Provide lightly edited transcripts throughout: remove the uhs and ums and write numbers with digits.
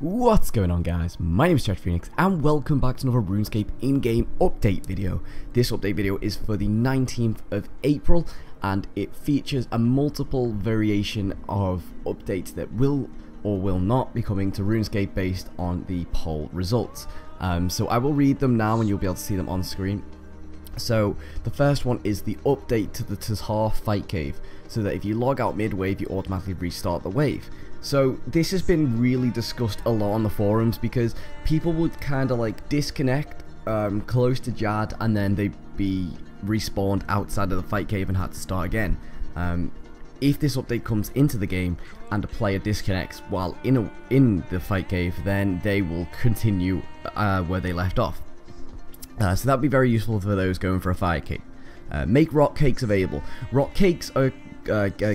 What's going on, guys? My name is tetrafenix and welcome back to another Runescape in-game update video. This update video is for the 19th of April and it features a multiple variation of updates that will or will not be coming to Runescape based on the poll results. So I will read them now and you'll be able to see them on screen. So the first one is the update to the Tusshar fight cave, so that if you log out mid-wave you automatically restart the wave. So this has been really discussed a lot on the forums because people would kind of like disconnect close to Jad and then they'd be respawned outside of the fight cave and had to start again. If this update comes into the game and a player disconnects while in the fight cave, then they will continue where they left off. So that would be very useful for those going for a fire cake. Make rock cakes available. Rock cakes are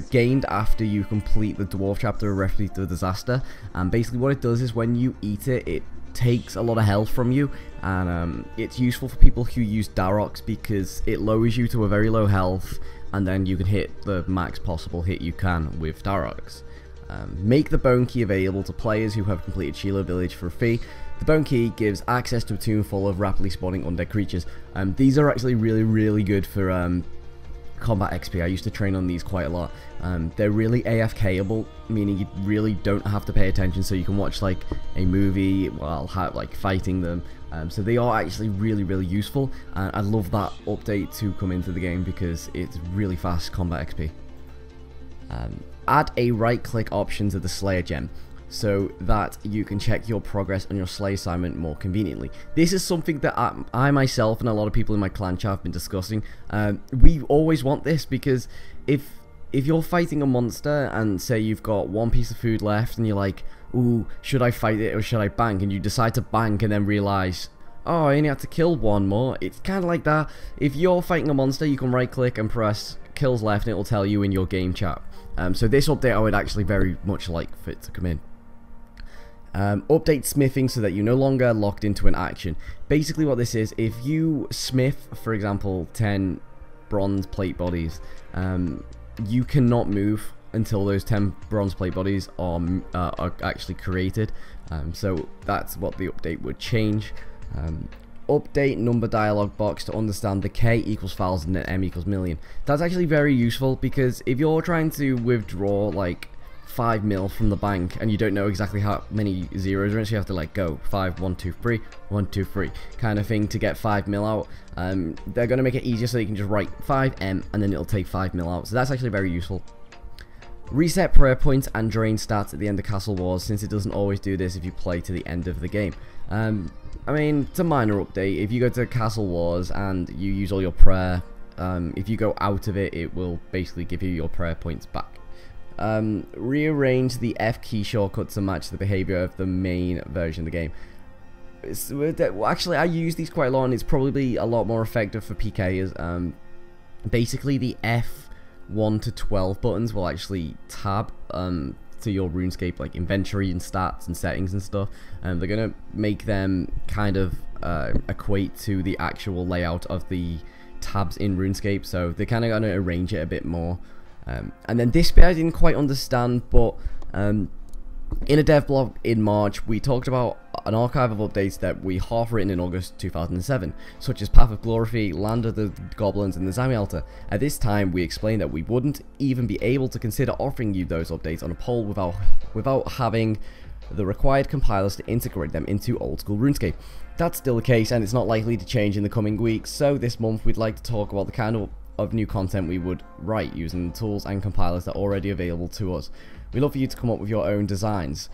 gained after you complete the dwarf chapter of Refuge to Disaster, and basically what it does is when you eat it, it takes a lot of health from you, and it's useful for people who use Daroks because it lowers you to a very low health, and then you can hit the max possible hit you can with Daroks. Make the bone key available to players who have completed Shiloh Village for a fee. The bone key gives access to a tomb full of rapidly spawning undead creatures. These are actually really good for combat XP. I used to train on these quite a lot. They're really AFKable, meaning you really don't have to pay attention, so you can watch like a movie while like fighting them. So they are actually really useful, and I love that update to come into the game because it's really fast combat XP. Add a right click option to the Slayer gem, so that you can check your progress on your Slay assignment more conveniently. This is something that I myself and a lot of people in my clan chat have been discussing. We always want this because if you're fighting a monster and say you've got one piece of food left and you're like, ooh, should I fight it or should I bank? And you decide to bank and then realize, oh, I only had to kill one more. It's kind of like that. If you're fighting a monster, you can right click and press kills left and it will tell you in your game chat. So this update I would actually very much like for it to come in. Update smithing so that you're no longer locked into an action. Basically what this is, if you smith, for example, 10 bronze plate bodies, you cannot move until those 10 bronze plate bodies are actually created. So that's what the update would change. Update number dialog box to understand the K equals 1000 and M equals million. That's actually very useful because if you're trying to withdraw like 5 mil from the bank and you don't know exactly how many zeros are in, so you have to like go 5 1 2 3 1 2 3 kind of thing to get 5 mil out. They're going to make it easier so you can just write 5M and then it'll take 5 mil out, so that's actually very useful. Reset prayer points and drain stats at the end of Castle Wars, since it doesn't always do this if you play to the end of the game. I mean, it's a minor update. If you go to Castle Wars and you use all your prayer, if you go out of it, it will basically give you your prayer points back. Rearrange the F key shortcut to match the behavior of the main version of the game. Actually, I use these quite a lot and it's probably a lot more effective for PKers. Basically, the F1 to 12 buttons will actually tab to your RuneScape like inventory and stats and settings and stuff, and they're gonna make them kind of equate to the actual layout of the tabs in RuneScape, so they're kind of gonna arrange it a bit more. And then this bit I didn't quite understand, but in a dev blog in March we talked about an archive of updates that we half written in August 2007, such as Path of Glory, Land of the Goblins and the Zami Altar. At this time we explained that we wouldn't even be able to consider offering you those updates on a poll without having the required compilers to integrate them into old school RuneScape. That's still the case and it's not likely to change in the coming weeks, so this month we'd like to talk about the kind of new content we would write using the tools and compilers that are already available to us. We'd love for you to come up with your own designs.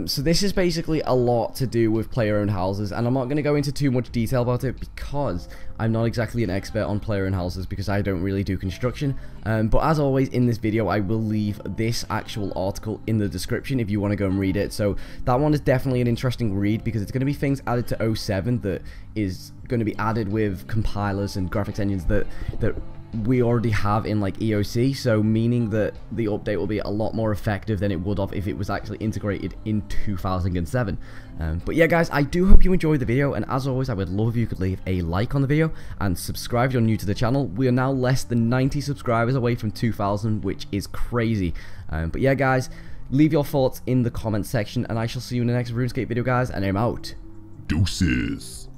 So this is basically a lot to do with player-owned houses, and I'm not going to go into too much detail about it because I'm not exactly an expert on player-owned houses because I don't really do construction. But as always in this video I will leave this actual article in the description if you want to go and read it. So that one is definitely an interesting read because it's going to be things added to 07 that is going to be added with compilers and graphics engines that we already have in like EOC, so meaning that the update will be a lot more effective than it would have if it was actually integrated in 2007. But yeah guys, I do hope you enjoyed the video, and as always I would love if you could leave a like on the video and subscribe if you're new to the channel. We are now less than 90 subscribers away from 2,000, which is crazy. But yeah guys, Leave your thoughts in the comment section, and I shall see you in the next RuneScape video, guys, and I'm out. Deuces.